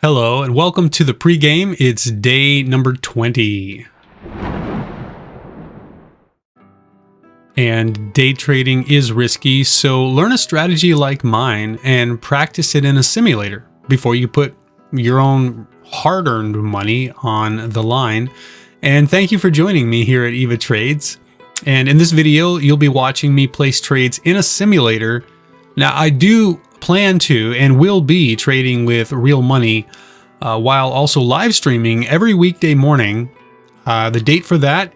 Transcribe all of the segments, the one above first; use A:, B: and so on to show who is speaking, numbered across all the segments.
A: Hello and welcome to the pregame. It's day number 20. And day trading is risky, so learn a strategy like mine and practice it in a simulator before you put your own hard-earned money on the line. And thank you for joining me here at Eva Trades. And in this video, you'll be watching me place trades in a simulator. Now, I do plan to and will be trading with real money while also live streaming every weekday morning. The date for that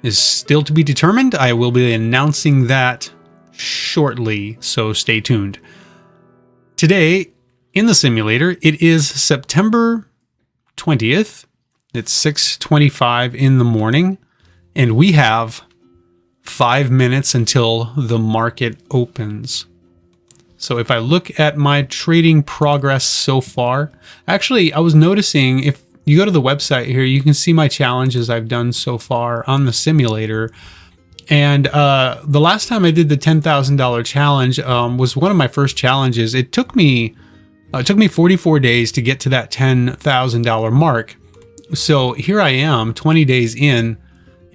A: is still to be determined. I will be announcing that shortly, so stay tuned. Today in the simulator, it is September 20th. It's 6:25 in the morning, and we have 5 minutes until the market opens. So if I look at my trading progress so far, actually I was noticing if you go to the website here, you can see my challenges I've done so far on the simulator. And the last time I did the $10,000 challenge was one of my first challenges. It took me 44 days to get to that $10,000 mark. So here I am 20 days in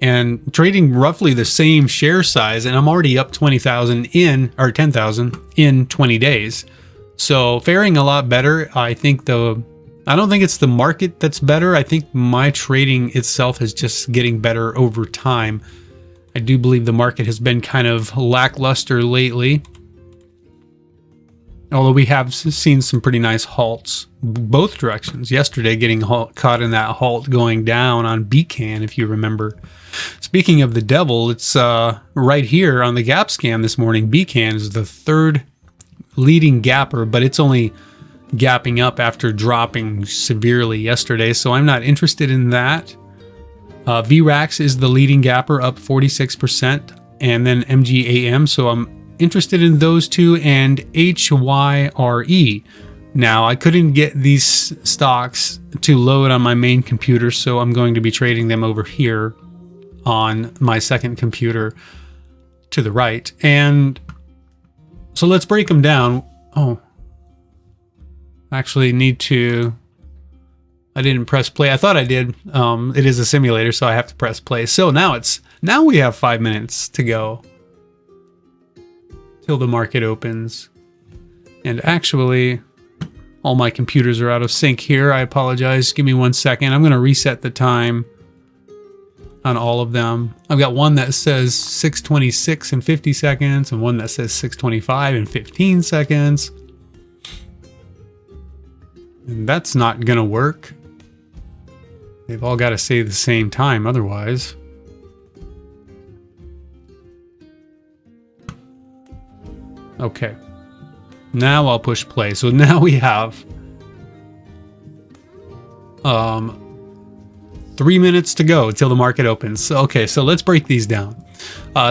A: and trading roughly the same share size, and I'm already up 20,000 in, or 10,000 in 20 days. So faring a lot better. I don't think it's the market that's better. I think my trading itself is just getting better over time. I do believe the market has been kind of lackluster lately, although we have seen some pretty nice halts both directions. Yesterday getting caught in that halt going down on BCAN, if you remember. Speaking of the devil, it's right here on the gap scan this morning. BCAN is the third leading gapper, but it's only gapping up after dropping severely yesterday, so I'm not interested in that. VRAX is the leading gapper, up 46%, and then MGAM, so I'm interested in those two, and HYRE. Now, I couldn't get these stocks to load on my main computer, so I'm going to be trading them over here on my second computer to the right. And so let's break them down. Oh, actually need to, I didn't press play. I thought I did. It is a simulator, so I have to press play. So now we have 5 minutes to go till the market opens. And actually, all my computers are out of sync here. I apologize. Give me 1 second. I'm going to reset the time on all of them. I've got one that says 6:26 and 50 seconds and one that says 6:25 and 15 seconds. And that's not going to work. They've all got to say the same time otherwise. Okay. Now I'll push play. So now we have 3 minutes to go till the market opens. Okay, so let's break these down.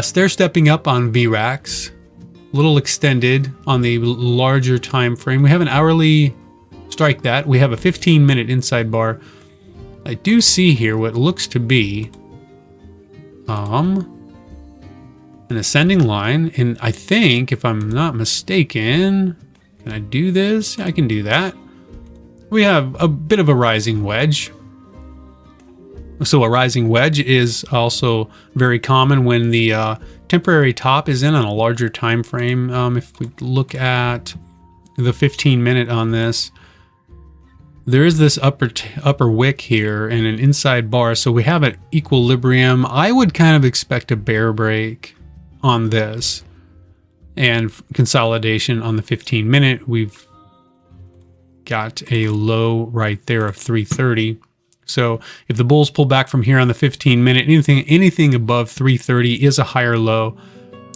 A: Stair stepping up on VRAX, a little extended on the larger time frame. We have an hourly strike that. We have a 15-minute inside bar. I do see here what looks to be an ascending line, and I think, if I'm not mistaken, can I do this? I can do that. We have a bit of a rising wedge. So a rising wedge is also very common when the temporary top is in on a larger time frame. If we look at the 15-minute on this, there is this upper wick here and an inside bar. So we have an equilibrium. I would kind of expect a bear break on this and consolidation on the 15-minute. We've got a low right there of 330. So if the bulls pull back from here on the 15-minute, anything above 330 is a higher low.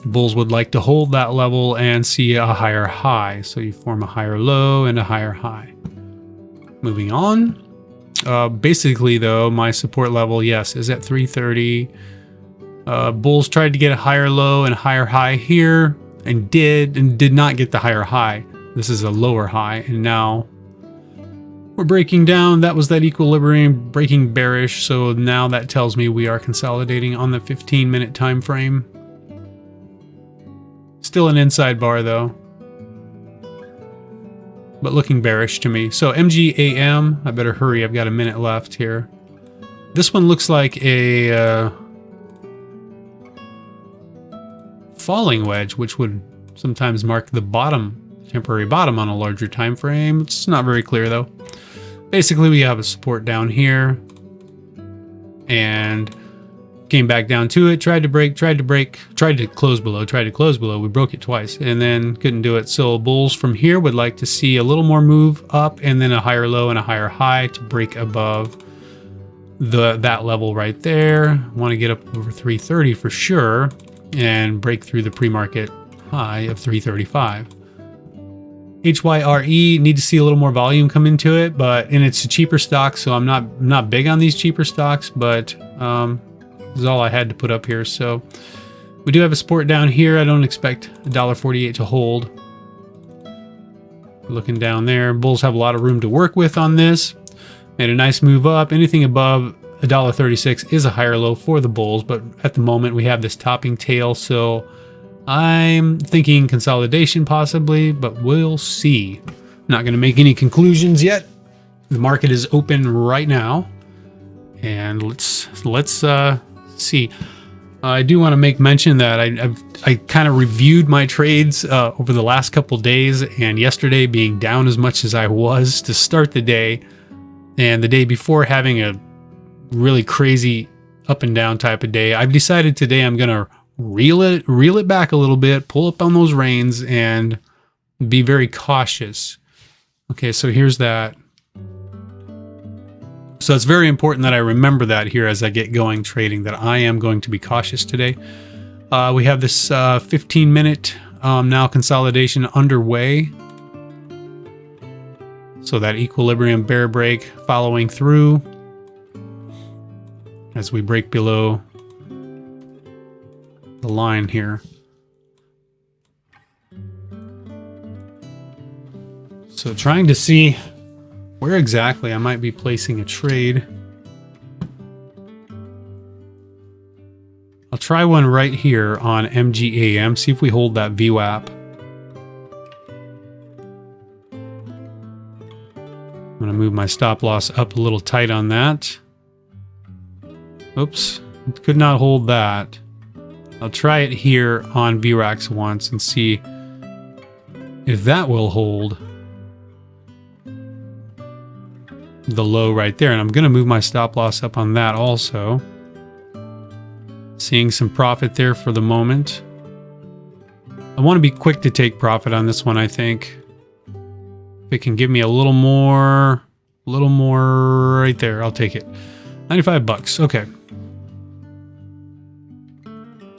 A: Bulls would like to hold that level and see a higher high. So you form a higher low and a higher high. Moving on. Basically, though, my support level, yes, is at 330. Bulls tried to get a higher low and a higher high here and did not get the higher high. This is a lower high, and now we're breaking down. That was that equilibrium breaking bearish, so now that tells me we are consolidating on the 15-minute time frame. Still an inside bar though. but looking bearish to me. So MGAM, I better hurry. I've got a minute left here. This one looks like a falling wedge, which would sometimes mark the bottom, temporary bottom on a larger time frame. It's not very clear though. Basically, we have a support down here and came back down to it, tried to break, tried to close below. We broke it twice and then couldn't do it. So bulls from here would like to see a little more move up and then a higher low and a higher high to break above that level right there. Want to get up over 330 for sure and break through the pre-market high of 335. HYRE, need to see a little more volume come into it, and it's a cheaper stock, so I'm not big on these cheaper stocks, but this is all I had to put up here. So we do have a support down here. I don't expect $1.48 to hold. Looking down there, bulls have a lot of room to work with on this. Made a nice move up. Anything above $1.36 is a higher low for the bulls, but at the moment we have this topping tail, so I'm thinking consolidation possibly, but we'll see. Not going to make any conclusions yet. The market is open right now, and let's see. I do want to make mention that I kind of reviewed my trades over the last couple days, and yesterday being down as much as I was to start the day, and the day before having a really crazy up and down type of day. I've decided today I'm going to reel it back a little bit, pull up on those reins, and be very cautious. Okay, so here's that. So it's very important that I remember that here as I get going trading, that I am going to be cautious today. We have this 15-minute now consolidation underway. So that equilibrium bear break following through as we break below the line here. So trying to see where exactly I might be placing a trade. I'll try one right here on MGAM, see if we hold that VWAP. I'm going to move my stop loss up a little tight on that. Oops, could not hold that. I'll try it here on VRAX once and see if that will hold the low right there. And I'm going to move my stop loss up on that also. Seeing some profit there for the moment. I want to be quick to take profit on this one, I think. If it can give me a little more right there, I'll take it. 95 bucks. Okay.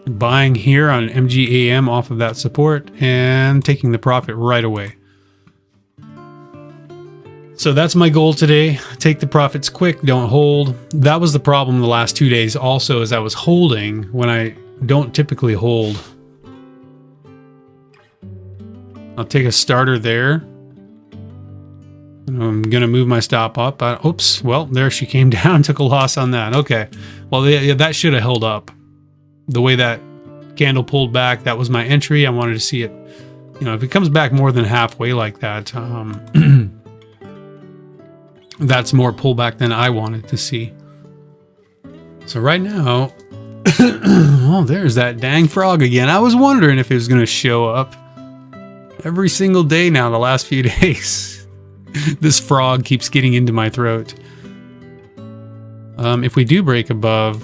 A: Buying here on MGAM off of that support and taking the profit right away. So that's my goal today. Take the profits quick, don't hold. That was the problem the last 2 days also, is I was holding when I don't typically hold. I'll take a starter there. I'm going to move my stop up. Oops. Well, there she came down, took a loss on that. Okay. Well, yeah, that should have held up. The way that candle pulled back, that was my entry. I wanted to see it. You know, if it comes back more than halfway like that, that's more pullback than I wanted to see. So right now, oh, there's that dang frog again. I was wondering if it was going to show up every single day now the last few days. This frog keeps getting into my throat. If we do break above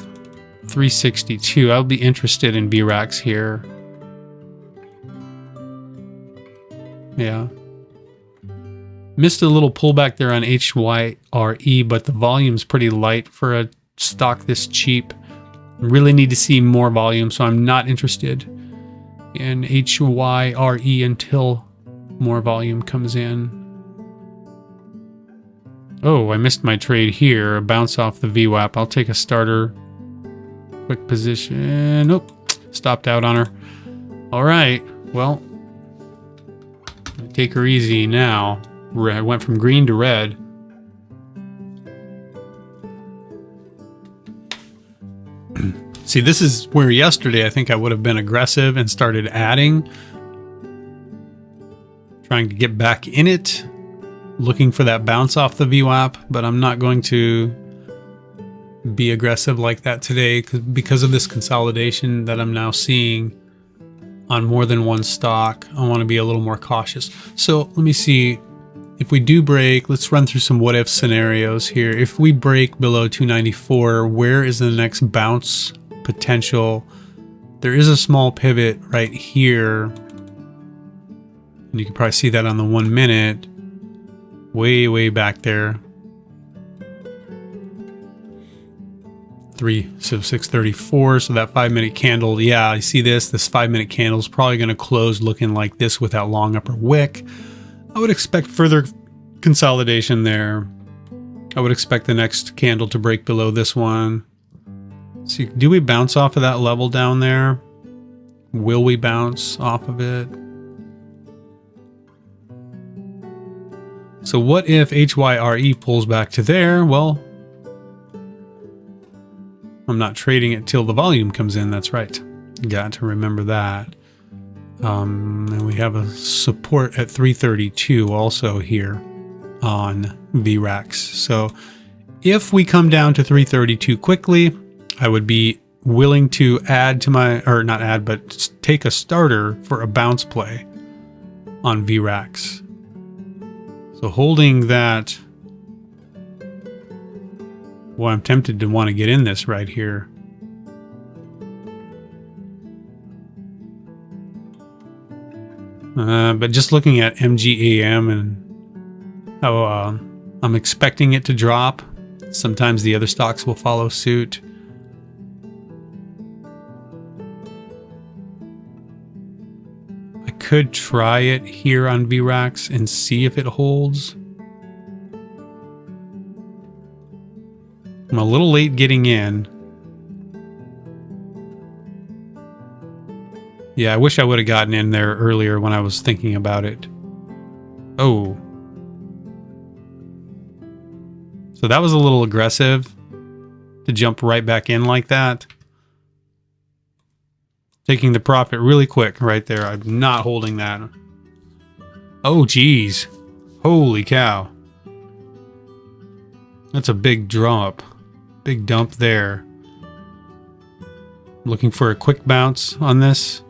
A: 362, I'll be interested in BRAX here. Yeah. Missed a little pullback there on HYRE, but the volume's pretty light for a stock this cheap. Really need to see more volume, so I'm not interested in HYRE until more volume comes in. Oh, I missed my trade here. A bounce off the VWAP. I'll take a starter. Quick position. Nope. Stopped out on her. All right. Well, take her easy now. I went from green to red. See, this is where yesterday I think I would have been aggressive and started adding. Trying to get back in it. looking for that bounce off the VWAP, but I'm not going to be aggressive like that today because of this consolidation that I'm now seeing on more than one stock. I want to be a little more cautious. So let me see if we do break. Let's run through some what if scenarios here. If we break below 294, where is the next bounce potential? There is a small pivot right here, and you can probably see that on the 1 minute, way back there. 634. So that 5 minute candle, yeah, I see this 5 minute candle is probably going to close looking like this with that long upper wick. I would expect further consolidation there. I would expect the next candle to break below this one. So do we bounce off of that level down there? Will we bounce off of it? So what if HYRE pulls back to there? Well, I'm not trading it till the volume comes in. That's right. Got to remember that. And we have a support at 332 also here on VRAX. So if we come down to 332 quickly, I would be willing to add to my, or not add, but take a starter for a bounce play on VRAX. So holding that, well, I'm tempted to want to get in this right here. But just looking at MGAM and how I'm expecting it to drop, sometimes the other stocks will follow suit. I could try it here on VRAX and see if it holds. I'm a little late getting in. Yeah, I wish I would have gotten in there earlier when I was thinking about it. Oh. So that was a little aggressive to jump right back in like that. Taking the profit really quick right there. I'm not holding that. Oh, geez. Holy cow. That's a big drop. Big dump there. Looking for a quick bounce on this.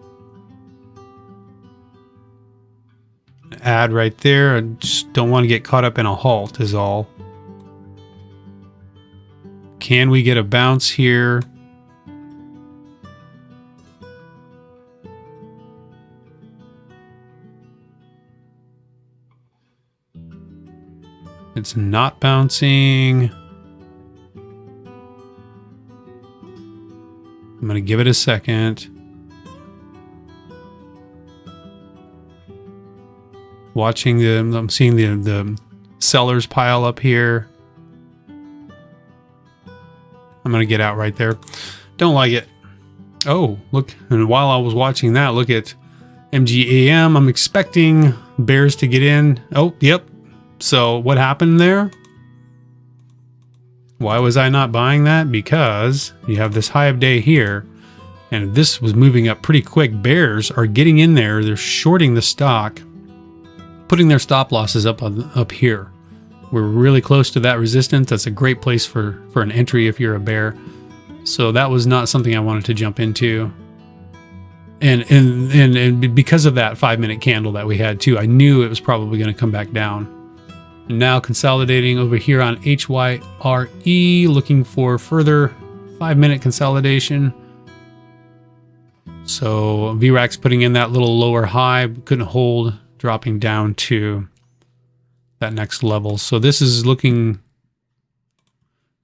A: Add right there. I just don't want to get caught up in a halt is all. Can we get a bounce here? It's not bouncing. I'm going to give it a second. Watching them, I'm seeing the sellers pile up here. I'm going to get out right there. Don't like it. Oh, look. And while I was watching that, look at MGAM. I'm expecting bears to get in. Oh, yep. So what happened there? Why was I not buying that? Because you have this high of day here, and this was moving up pretty quick. Bears are getting in there. They're shorting the stock, putting their stop losses up here. We're really close to that resistance. That's a great place for an entry if you're a bear. So that was not something I wanted to jump into. And because of that 5 minute candle that we had too, I knew it was probably going to come back down. And now consolidating over here on HYRE, looking for further 5 minute consolidation. So VRAX putting in that little lower high, couldn't hold, dropping down to that next level. So this is looking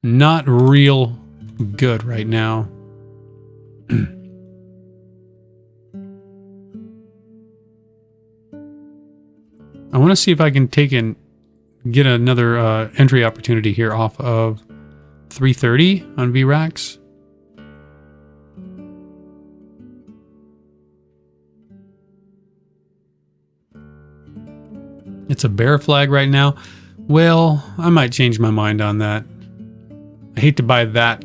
A: not real good right now. I want to see if I can get another entry opportunity here off of 330 on VRAX. It's a bear flag right now. Well, I might change my mind on that. I hate to buy that.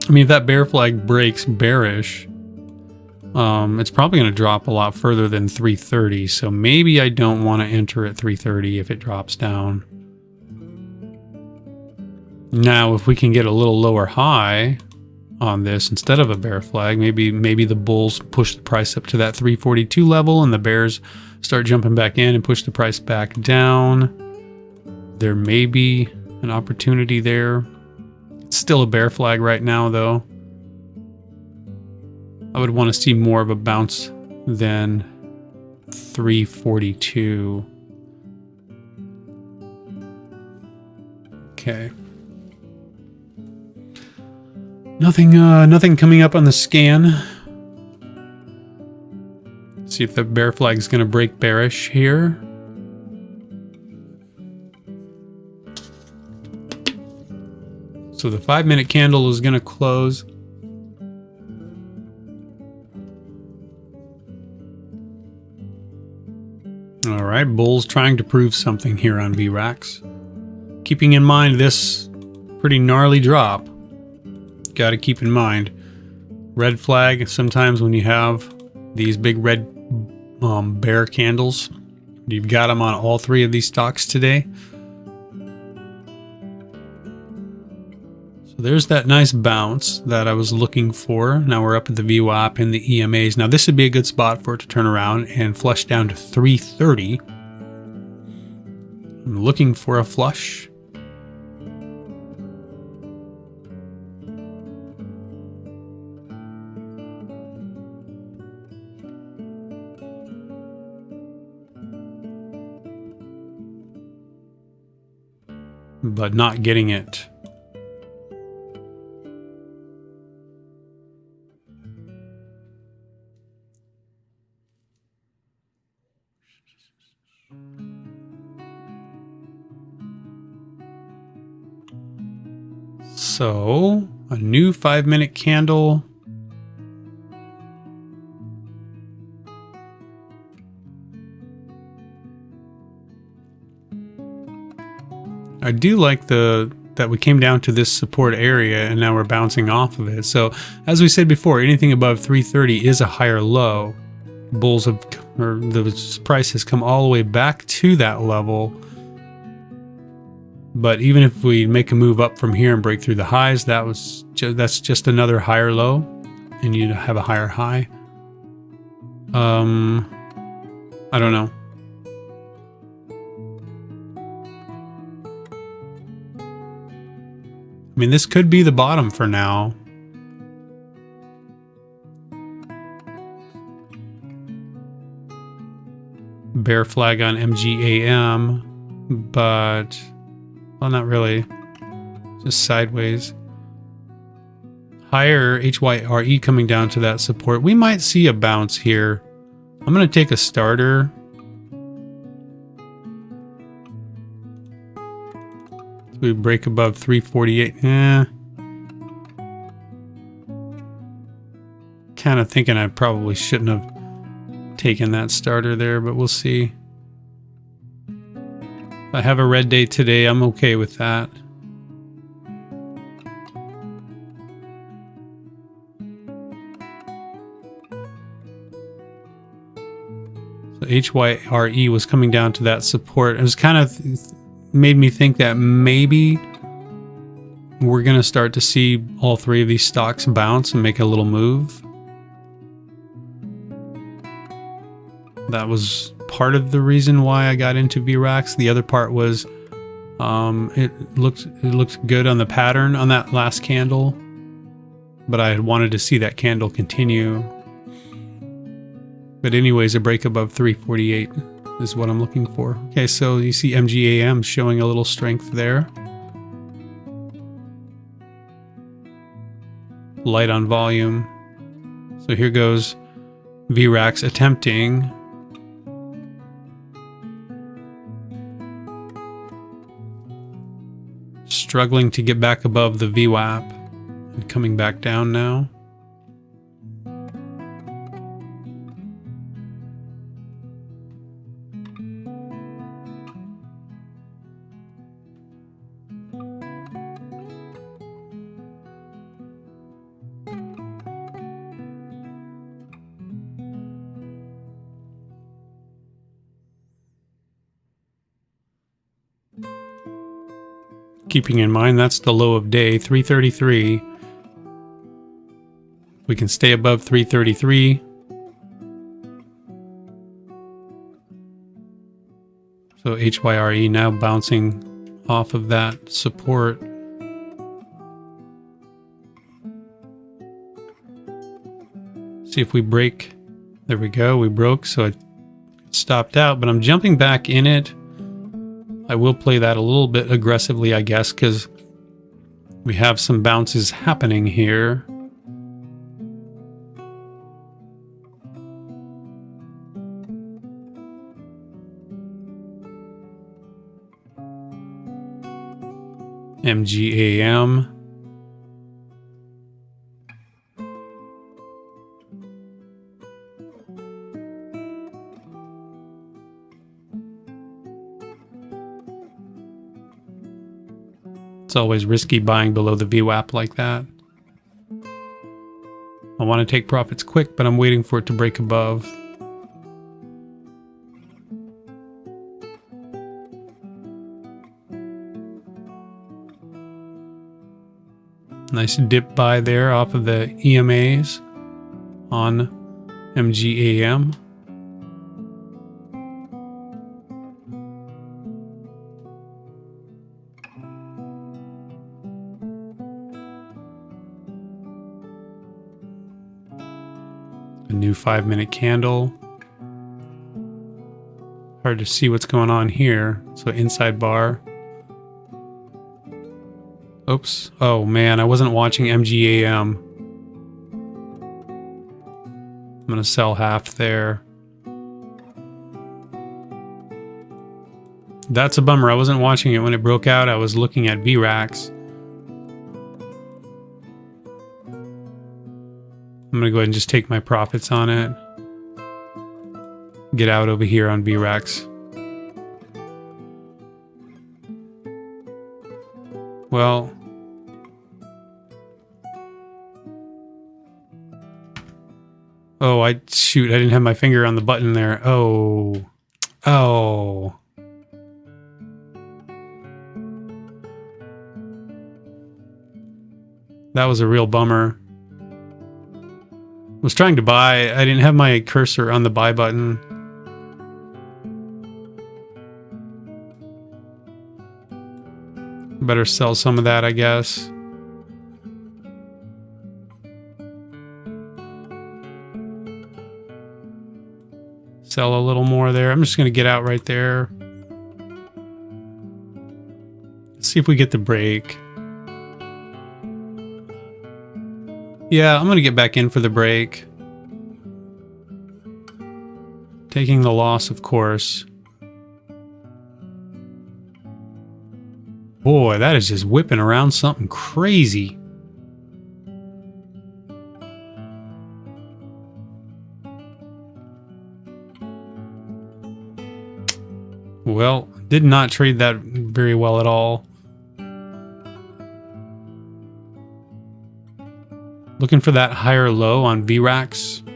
A: I mean, if that bear flag breaks bearish, It's probably going to drop a lot further than 330, so maybe I don't want to enter at 330 if it drops down. Now, if we can get a little lower high on this instead of a bear flag, maybe the bulls push the price up to that 342 level and the bears start jumping back in and push the price back down. There may be an opportunity there. It's still a bear flag right now, though. I would want to see more of a bounce than 342. Okay. Nothing coming up on the scan. See if the bear flag is going to break bearish here. So the 5-minute candle is going to close. All right, bulls trying to prove something here on VRAX. Keeping in mind this pretty gnarly drop. Got to keep in mind, red flag, sometimes when you have these big red bear candles, you've got them on all three of these stocks today. So there's that nice bounce that I was looking for. Now we're up at the VWAP and the EMAs. Now this would be a good spot for it to turn around and flush down to 330. I'm looking for a flush. But not getting it. So, a new 5-minute candle. I do like that we came down to this support area and now we're bouncing off of it. So as we said before, anything above 330 is a higher low. Bulls have, or the price has come all the way back to that level. But even if we make a move up from here and break through the highs, that's just another higher low, and you have a higher high. I don't know. I mean, this could be the bottom for now. Bear flag on MGAM, but, well, not really. Just sideways. Higher HYRE coming down to that support. We might see a bounce here. I'm going to take a starter. We break above 348. Kind of thinking I probably shouldn't have taken that starter there, but we'll see. If I have a red day today, I'm okay with that. So HYRE was coming down to that support. It was kind of made me think that maybe we're going to start to see all three of these stocks bounce and make a little move. That was part of the reason why I got into VRAX. The other part was it looked good on the pattern on that last candle, but I had wanted to see that candle continue. But anyways, a break above 348 is what I'm looking for. Okay, so you see MGAM showing a little strength there. Light on volume. So here goes VRAX attempting. Struggling to get back above the VWAP and coming back down now. Keeping in mind that's the low of day, 333. We can stay above 333. So HYRE now bouncing off of that support. See if we break. There we go. We broke, so it stopped out, but I'm jumping back in it. I will play that a little bit aggressively, I guess, because we have some bounces happening here. MGAM. It's always risky buying below the VWAP like that. I want to take profits quick, but I'm waiting for it to break above. Nice dip buy there off of the EMAs on MGAM. A new 5-minute candle. Hard to see what's going on here. So inside bar. Oops. Oh man, I wasn't watching MGAM. I'm gonna sell half there. That's a bummer. I wasn't watching it when it broke out. I was looking at VRAX. I'm gonna go ahead and just take my profits on it. Get out over here on VRAX. Well, oh, shoot, I didn't have my finger on the button there. Oh. That was a real bummer. Was trying to buy. I didn't have my cursor on the buy button. Better sell some of that, I guess. Sell a little more there. I'm just going to get out right there. Let's see if we get the break. Yeah, I'm going to get back in for the break. Taking the loss, of course. Boy, that is just whipping around something crazy. Well, did not trade that very well at all. Looking for that higher low on VRAX.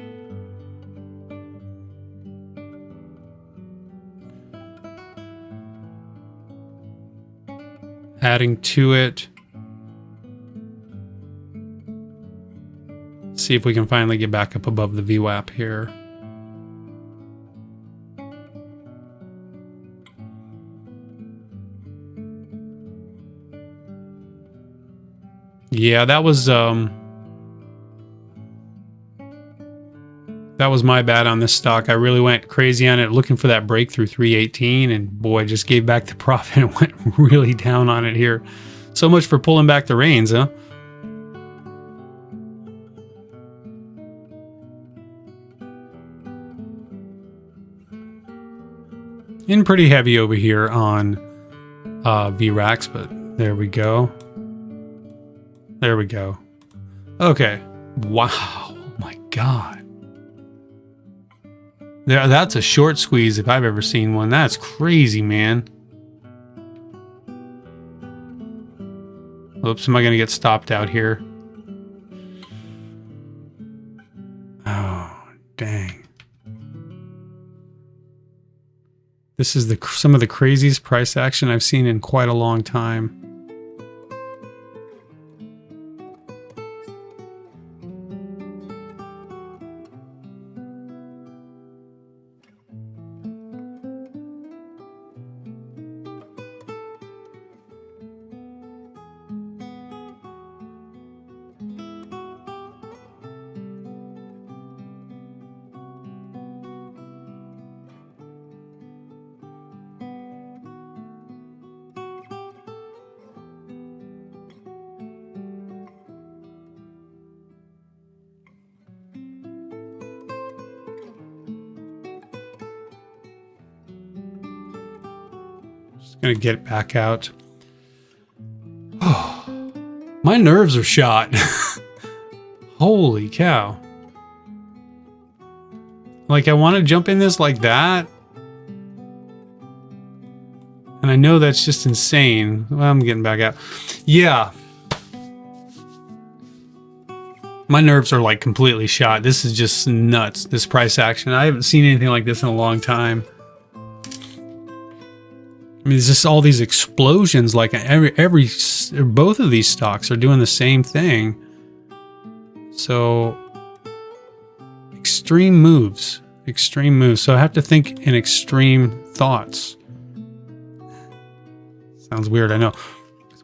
A: Adding to it. See if we can finally get back up above the VWAP here. Yeah, that was my bad on this stock. I really went crazy on it, looking for that breakthrough 318, and boy, just gave back the profit and went really down on it here. So much for pulling back the reins, huh? In pretty heavy over here on VRAX, but there we go. There we go. Okay. Wow. Oh my God. That's a short squeeze if I've ever seen one. That's crazy, man. Oops, am I going to get stopped out here? Oh, dang. This is some of the craziest price action I've seen in quite a long time. Just gonna get it back out. Oh, my nerves are shot. Holy cow. Like, I want to jump in this like that. And I know that's just insane. Well, I'm getting back out. Yeah. My nerves are like completely shot. This is just nuts, this price action. I haven't seen anything like this in a long time. I mean, it's just all these explosions. Like both of these stocks are doing the same thing. So extreme moves. So I have to think in extreme thoughts. Sounds weird, I know.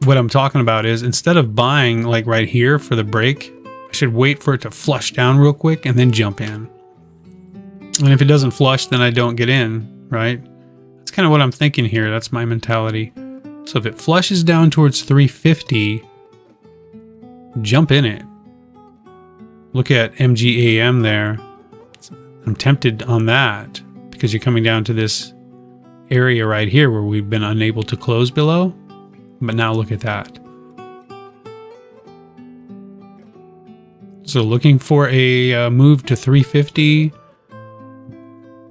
A: What I'm talking about is, instead of buying like right here for the break, I should wait for it to flush down real quick and then jump in. And if it doesn't flush, then I don't get in, right? That's kind of what I'm thinking here. That's my mentality. So if it flushes down towards 350, jump in it. Look at MGAM there. I'm tempted on that because you're coming down to this area right here where we've been unable to close below. But now look at that. So looking for a move to 350.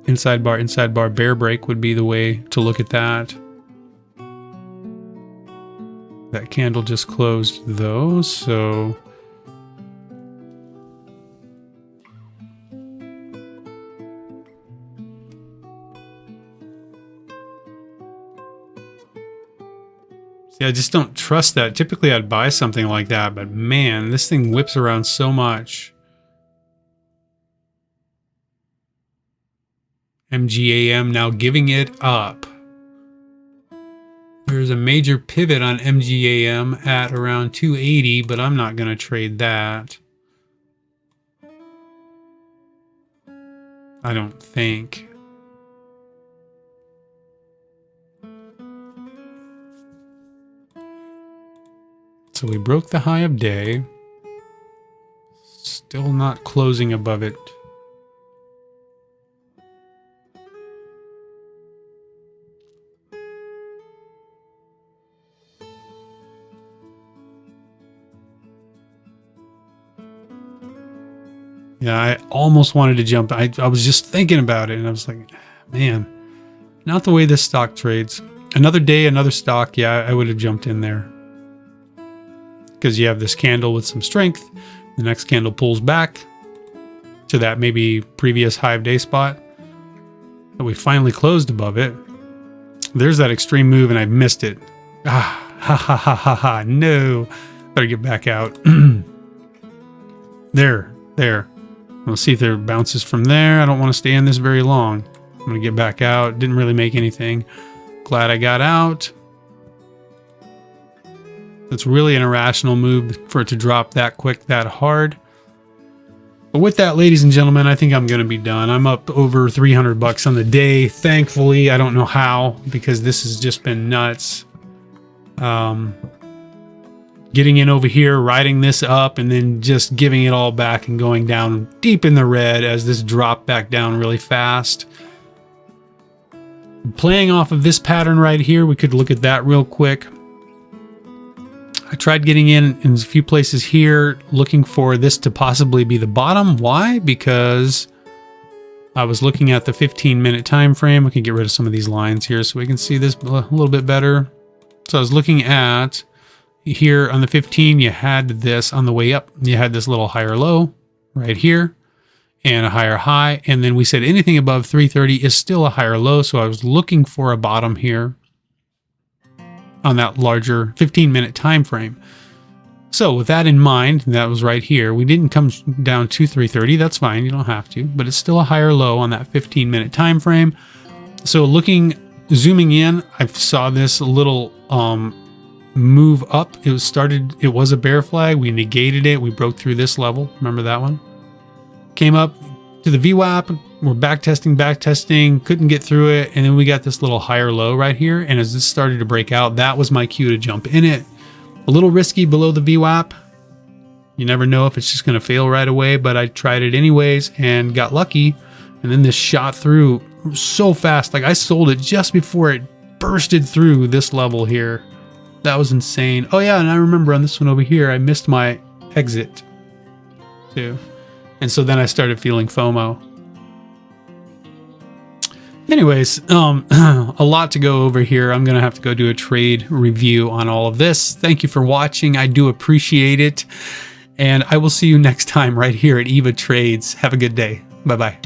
A: Inside bar, bear break would be the way to look at that. That candle just closed though, so... See, I just don't trust that. Typically I'd buy something like that, but man, this thing whips around so much. MGAM now giving it up. There's a major pivot on MGAM at around 280, but I'm not going to trade that. I don't think. So we broke the high of day. Still not closing above it. Yeah, I almost wanted to jump. I was just thinking about it, and I was like, man, not the way this stock trades. Another day, another stock, yeah, I would have jumped in there. Because you have this candle with some strength. The next candle pulls back to that maybe previous high of day spot. But we finally closed above it. There's that extreme move, and I missed it. Ah, ha, ha, ha, ha, ha. No. Better get back out. There. We'll see if there bounces from there. I don't want to stay in this very long. I'm going to get back out. Didn't really make anything. Glad I got out. It's really an irrational move for it to drop that quick, that hard. But with that, ladies and gentlemen, I think I'm going to be done. I'm up over 300 bucks on the day. Thankfully, I don't know how, because this has just been nuts. Getting in over here, riding this up, and then just giving it all back and going down deep in the red as this dropped back down really fast. Playing off of this pattern right here, we could look at that real quick. I tried getting in a few places here, looking for this to possibly be the bottom. Why? Because I was looking at the 15-minute time frame. We can get rid of some of these lines here so we can see this a little bit better. So I was looking at here on the 15, you had this on the way up. You had this little higher low right here and a higher high. And then we said anything above 330 is still a higher low. So I was looking for a bottom here on that larger 15-minute time frame. So with that in mind, that was right here. We didn't come down to 330. That's fine. You don't have to, but it's still a higher low on that 15-minute time frame. So zooming in, I saw this little move up. It was a bear flag. We negated it. We broke through this level. Remember that one? Came up to the VWAP. We're backtesting, couldn't get through it. And then we got this little higher low right here. And as this started to break out, that was my cue to jump in it. A little risky below the VWAP. You never know if it's just going to fail right away, but I tried it anyways and got lucky. And then this shot through so fast. Like I sold it just before it bursted through this level here. That was insane. Oh yeah, and I remember on this one over here, I missed my exit too. And so then I started feeling FOMO. Anyways, a lot to go over here. I'm going to have to go do a trade review on all of this. Thank you for watching. I do appreciate it. And I will see you next time right here at Eva Trades. Have a good day. Bye-bye.